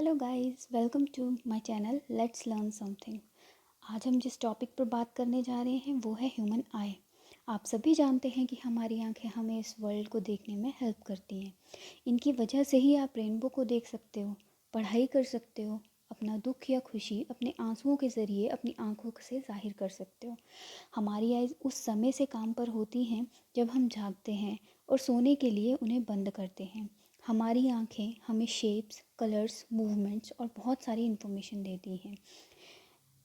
Hello guys, welcome to my channel let's learn something. आज हम जिस टॉपिक पर बात करने जा रहे हैं वो है ह्यूमन आई। आप सभी जानते हैं कि हमारी आंखें हमें इस वर्ल्ड को देखने में हेल्प करती हैं। इनकी वजह से ही आप रेनबो को देख सकते हो, पढ़ाई कर सकते हो, अपना दुख या खुशी अपने आंसुओं के ज़रिए अपनी आंखों से जाहिर कर सकते हो। हमारी आइज़ उस समय से काम पर होती हैं जब हम जागते हैं और सोने के लिए उन्हें बंद करते हैं। हमारी आंखें हमें शेप्स, कलर्स, मूवमेंट्स और बहुत सारी इन्फॉर्मेशन देती हैं।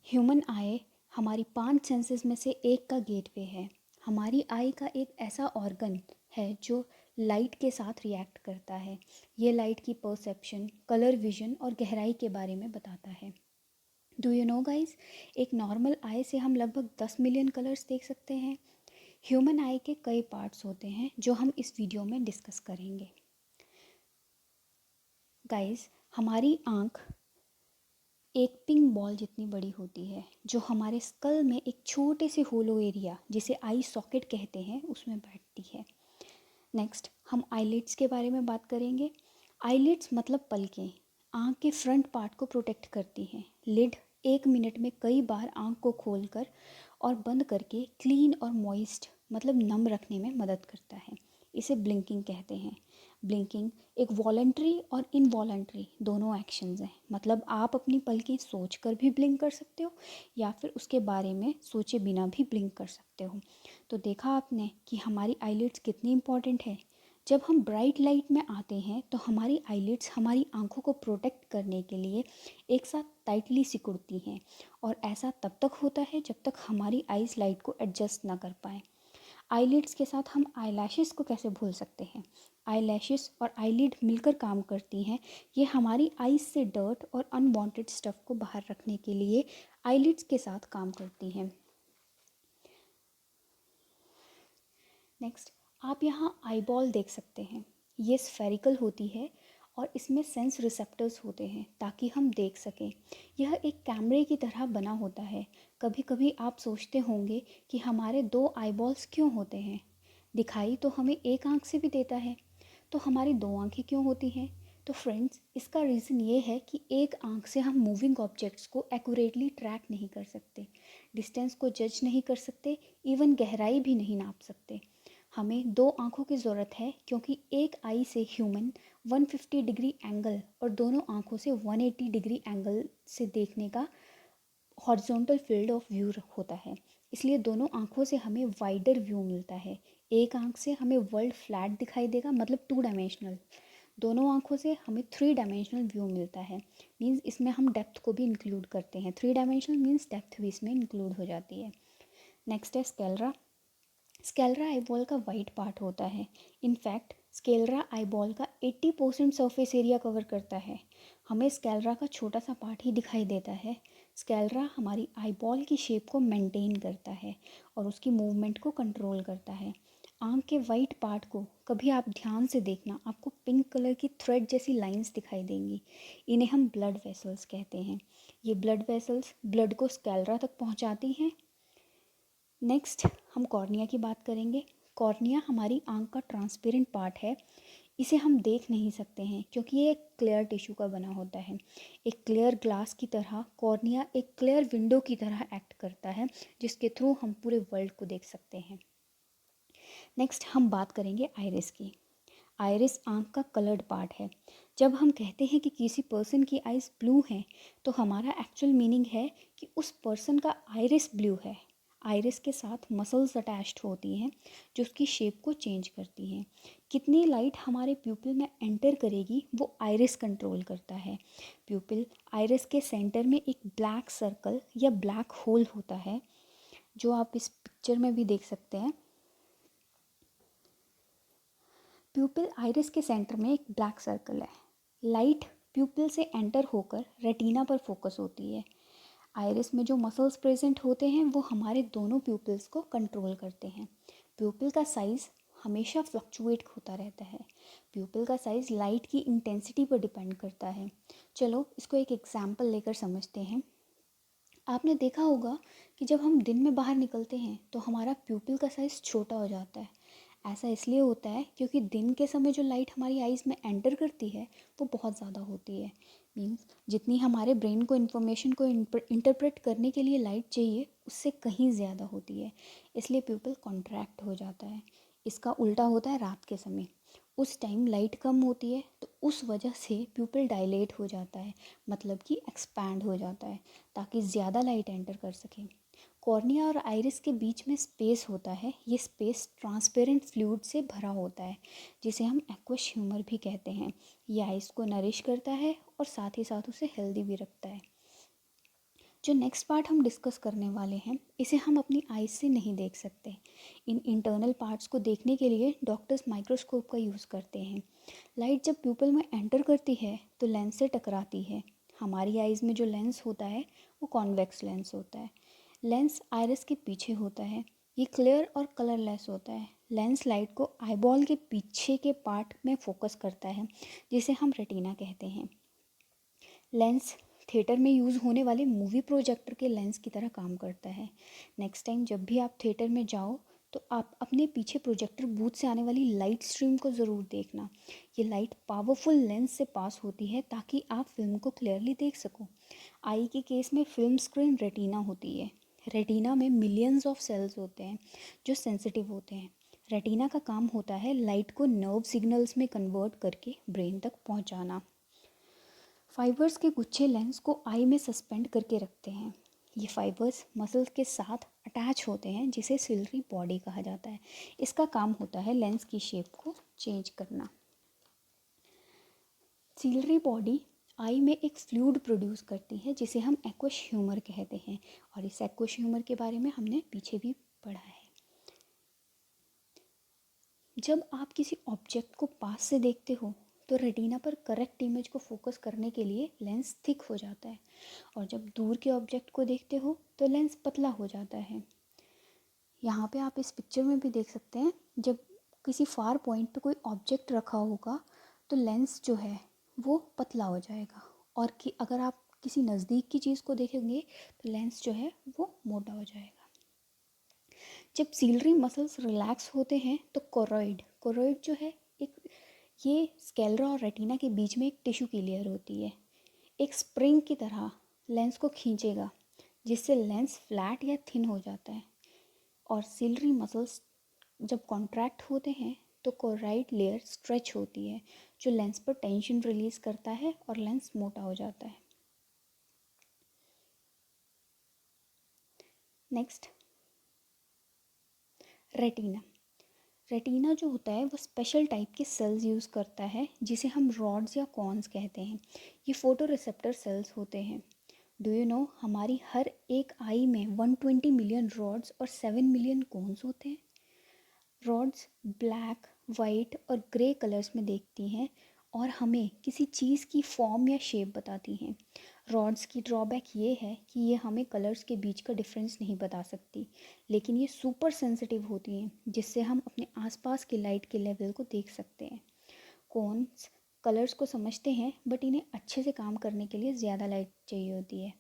ह्यूमन आई हमारी 5 सेंसेस में से एक का गेटवे है। हमारी आई का एक ऐसा ऑर्गन है जो लाइट के साथ रिएक्ट करता है। ये लाइट की परसेप्शन, कलर विजन और गहराई के बारे में बताता है। डू यू नो गाइज, एक नॉर्मल आई से हम लगभग 10 मिलियन कलर्स देख सकते हैं। ह्यूमन आई के कई पार्ट्स होते हैं जो हम इस वीडियो में डिस्कस करेंगे। गाइस, हमारी आँख एक पिंक बॉल जितनी बड़ी होती है जो हमारे स्कल में एक छोटे से होलो एरिया जिसे आई सॉकेट कहते हैं उसमें बैठती है। नेक्स्ट हम आईलिड्स के बारे में बात करेंगे। आईलिड्स मतलब पलकें, आँख के फ्रंट पार्ट को प्रोटेक्ट करती हैं। लिड 1 मिनट में कई बार आँख को खोलकर और बंद करके क्लीन और मॉइस्ट मतलब नम रखने में मदद करता है। इसे ब्लिंकिंग कहते हैं। ब्लिंकिंग एक वॉलंटरी और इनवॉलंटरी दोनों एक्शंस हैं। मतलब आप अपनी पलकें सोच कर भी ब्लिंक कर सकते हो या फिर उसके बारे में सोचे बिना भी ब्लिंक कर सकते हो। तो देखा आपने कि हमारी आईलिड्स कितनी इंपॉर्टेंट है। जब हम ब्राइट लाइट में आते हैं तो हमारी आईलिड्स हमारी आंखों को प्रोटेक्ट करने के लिए एक साथ टाइटली सिकुड़ती हैं और ऐसा तब तक होता है जब तक हमारी आइज़ लाइट को एडजस्ट ना कर पाएँ। आईलिड्स के साथ हम आईलैशेस को कैसे भूल सकते हैं। आईलैशेस और आईलिड मिलकर काम करती हैं। ये हमारी आईज से डर्ट और अनवांटेड स्टफ़ को बाहर रखने के लिए आईलिड्स के साथ काम करती हैं। नेक्स्ट आप यहाँ आईबॉल देख सकते हैं। ये स्फेरिकल होती है और इसमें सेंस रिसेप्टर्स होते हैं ताकि हम देख सकें। यह एक कैमरे की तरह बना होता है। कभी कभी आप सोचते होंगे कि हमारे 2 आईबॉल्स क्यों होते हैं। दिखाई तो हमें एक आंख से भी देता है, तो हमारी 2 आंखें क्यों होती हैं। तो फ्रेंड्स, इसका रीज़न ये है कि एक आंख से हम मूविंग ऑब्जेक्ट्स को एक्यूरेटली ट्रैक नहीं कर सकते, डिस्टेंस को जज नहीं कर सकते, इवन गहराई भी नहीं नाप सकते। हमें 2 आंखों की ज़रूरत है क्योंकि एक आई से ह्यूमन 150 डिग्री एंगल और दोनों आंखों से 180 डिग्री एंगल से देखने का हॉरिजॉन्टल फील्ड ऑफ व्यू होता है। इसलिए दोनों आंखों से हमें वाइडर व्यू मिलता है। एक आंख से हमें वर्ल्ड फ्लैट दिखाई देगा, मतलब 2 डायमेंशनल। दोनों आंखों से हमें 3 डायमेंशनल व्यू मिलता है। मीन्स इसमें हम डेप्थ को भी इंक्लूड करते हैं। 3 डायमेंशनल मीन्स डेप्थ भी इसमें इंक्लूड हो जाती है। नेक्स्ट है स्केलरा। स्केलरा आईबॉल का वाइट पार्ट होता है। इनफैक्ट स्केलरा आईबॉल का 80% सरफेस एरिया कवर करता है। हमें स्केलरा का छोटा सा पार्ट ही दिखाई देता है। स्केलरा हमारी आईबॉल की शेप को मेंटेन करता है और उसकी मूवमेंट को कंट्रोल करता है। आँख के वाइट पार्ट को कभी आप ध्यान से देखना, आपको पिंक कलर की थ्रेड जैसी लाइंस दिखाई देंगी। इन्हें हम ब्लड वेसल्स कहते हैं। ये ब्लड वेसल्स ब्लड को स्केलरा तक पहुंचाती हैं। नेक्स्ट हम कॉर्निया की बात करेंगे। कॉर्निया हमारी आंख का ट्रांसपेरेंट पार्ट है। इसे हम देख नहीं सकते हैं क्योंकि ये एक क्लियर टिश्यू का बना होता है। एक क्लियर ग्लास की तरह कॉर्निया एक क्लियर विंडो की तरह एक्ट करता है जिसके थ्रू हम पूरे वर्ल्ड को देख सकते हैं। नेक्स्ट हम बात करेंगे आइरिस की। आइरिस आंख का कलर्ड पार्ट है। जब हम कहते हैं कि किसी पर्सन की आइज़ ब्लू हैं तो हमारा एक्चुअल मीनिंग है कि उस पर्सन का आइरिस ब्लू है। आइरिस के साथ मसल्स अटैच्ड होती हैं जो उसकी शेप को चेंज करती हैं। कितनी लाइट हमारे प्यूपिल में एंटर करेगी वो आइरिस कंट्रोल करता है। प्यूपिल आइरिस के सेंटर में एक ब्लैक सर्कल या ब्लैक होल होता है जो आप इस पिक्चर में भी देख सकते हैं। प्यूपिल आइरिस के सेंटर में एक ब्लैक सर्कल है। लाइट प्यूपिल से एंटर होकर रेटिना पर फोकस होती है। आइरिस में जो मसल्स प्रेजेंट होते हैं वो हमारे दोनों प्यूपिल्स को कंट्रोल करते हैं। प्यूपिल का साइज़ हमेशा फ्लक्चुएट होता रहता है। प्यूपिल का साइज़ लाइट की इंटेंसिटी पर डिपेंड करता है। चलो इसको एक एग्जांपल लेकर समझते हैं। आपने देखा होगा कि जब हम दिन में बाहर निकलते हैं तो हमारा प्यूपिल का साइज़ छोटा हो जाता है। ऐसा इसलिए होता है क्योंकि दिन के समय जो लाइट हमारी आइज़ में एंटर करती है वो बहुत ज़्यादा होती है। मीन्स जितनी हमारे ब्रेन को इन्फॉर्मेशन को इंटरप्रेट करने के लिए लाइट चाहिए उससे कहीं ज़्यादा होती है, इसलिए प्यूपल कॉन्ट्रैक्ट हो जाता है। इसका उल्टा होता है रात के समय, उस टाइम लाइट कम होती है तो उस वजह से प्यूपल डायलेट हो जाता है, मतलब कि एक्सपैंड हो जाता है ताकि ज़्यादा लाइट एंटर कर सके। कॉर्निया और आइरिस के बीच में स्पेस होता है, ये स्पेस ट्रांसपेरेंट फ्लूइड से भरा होता है जिसे हम एक्वस ह्यूमर भी कहते हैं। ये आइस को नरिश करता है और साथ ही साथ उसे हेल्दी भी रखता है। जो नेक्स्ट पार्ट हम डिस्कस करने वाले हैं इसे हम अपनी आइज से नहीं देख सकते। इन इंटरनल पार्ट्स को देखने के लिए डॉक्टर्स माइक्रोस्कोप का यूज़ करते हैं। लाइट जब प्यूपल में एंटर करती है तो लेंस से टकराती है। हमारी आइज़ में जो लेंस होता है वो कॉन्वेक्स लेंस होता है। लेंस आइरिस के पीछे होता है, ये क्लियर और कलरलेस होता है। लेंस लाइट को आईबॉल के पीछे के पार्ट में फोकस करता है जिसे हम रेटिना कहते हैं। लेंस थिएटर में यूज़ होने वाले मूवी प्रोजेक्टर के लेंस की तरह काम करता है। नेक्स्ट टाइम जब भी आप थिएटर में जाओ तो आप अपने पीछे प्रोजेक्टर बूथ से आने वाली लाइट स्ट्रीम को ज़रूर देखना। ये लाइट पावरफुल लेंस से पास होती है ताकि आप फिल्म को क्लियरली देख सको। आई के केस में फिल्म स्क्रीन रेटिना होती है। रेटिना में मिलियंस ऑफ सेल्स होते हैं जो सेंसिटिव होते हैं। रेटिना का काम होता है लाइट को नर्व सिग्नल्स में कन्वर्ट करके ब्रेन तक पहुंचाना। फाइबर्स के गुच्छे लेंस को आई में सस्पेंड करके रखते हैं। ये फाइबर्स मसल्स के साथ अटैच होते हैं जिसे सिलरी बॉडी कहा जाता है। इसका काम होता है लेंस की शेप को चेंज करना। सिलरी बॉडी आई में एक फ्लूइड प्रोड्यूस करती है जिसे हम एक्वस ह्यूमर कहते हैं, और इस एक्वस ह्यूमर के बारे में हमने पीछे भी पढ़ा है। जब आप किसी ऑब्जेक्ट को पास से देखते हो तो रेटिना पर करेक्ट इमेज को फोकस करने के लिए लेंस थिक हो जाता है, और जब दूर के ऑब्जेक्ट को देखते हो तो लेंस पतला हो जाता है। यहाँ पे आप इस पिक्चर में भी देख सकते हैं, जब किसी फार पॉइंट पे कोई ऑब्जेक्ट रखा होगा तो लेंस जो है वो पतला हो जाएगा, और कि अगर आप किसी नज़दीक की चीज़ को देखेंगे तो लेंस जो है वो मोटा हो जाएगा। जब सीलरी मसल्स रिलैक्स होते हैं तो कोरोइड जो है एक, ये स्केलरा और रेटिना के बीच में एक टिश्यू की लेयर होती है, एक स्प्रिंग की तरह लेंस को खींचेगा जिससे लेंस फ्लैट या थिन हो जाता है। और सीलरी मसल्स जब कॉन्ट्रैक्ट होते हैं तो कोराइड लेयर स्ट्रेच होती है जो लेंस पर टेंशन रिलीज़ करता है और लेंस मोटा हो जाता है। Next, retina. रेटिना जो होता है वो स्पेशल टाइप के सेल्स यूज़ करता है जिसे हम रॉड्स या कॉन्स कहते हैं। ये फोटो रिसेप्टर सेल्स होते हैं। डू यू नो हमारी हर एक आई में 120 मिलियन रॉड्स और 7 मिलियन कॉन्स होते हैं। रॉड्स ब्लैक, वाइट और ग्रे कलर्स में देखती हैं और हमें किसी चीज़ की फॉर्म या शेप बताती हैं। रॉड्स की ड्रॉबैक ये है कि ये हमें कलर्स के बीच का डिफरेंस नहीं बता सकती, लेकिन ये सुपर सेंसिटिव होती हैं जिससे हम अपने आसपास के लाइट के लेवल को देख सकते हैं। कोन्स कलर्स को समझते हैं बट इन्हें अच्छे से काम करने के लिए ज़्यादा लाइट चाहिए होती है।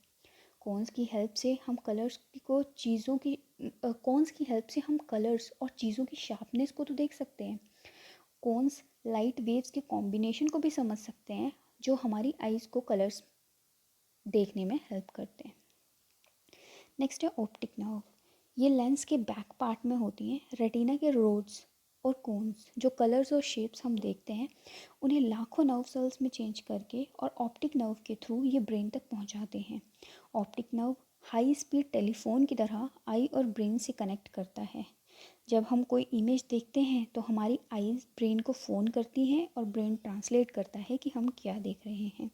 कॉन्स की हेल्प से हम कलर्स और चीज़ों की शार्पनेस को तो देख सकते हैं। कॉन्स लाइट वेव्स के कॉम्बिनेशन को भी समझ सकते हैं जो हमारी आइज़ को कलर्स देखने में हेल्प करते हैं। नेक्स्ट है ऑप्टिक नर्व। ये लेंस के बैक पार्ट में होती हैं। रेटिना के रोड्स और कोन्स जो कलर्स और शेप्स हम देखते हैं उन्हें लाखों नर्व सेल्स में चेंज करके और ऑप्टिक नर्व के थ्रू ये ब्रेन तक पहुंचाते हैं। Optic nerve high speed telephone की तरह आई और ब्रेन से कनेक्ट करता है। जब हम कोई इमेज देखते हैं तो हमारी आईज ब्रेन को फ़ोन करती हैं और ब्रेन ट्रांसलेट करता है कि हम क्या देख रहे हैं।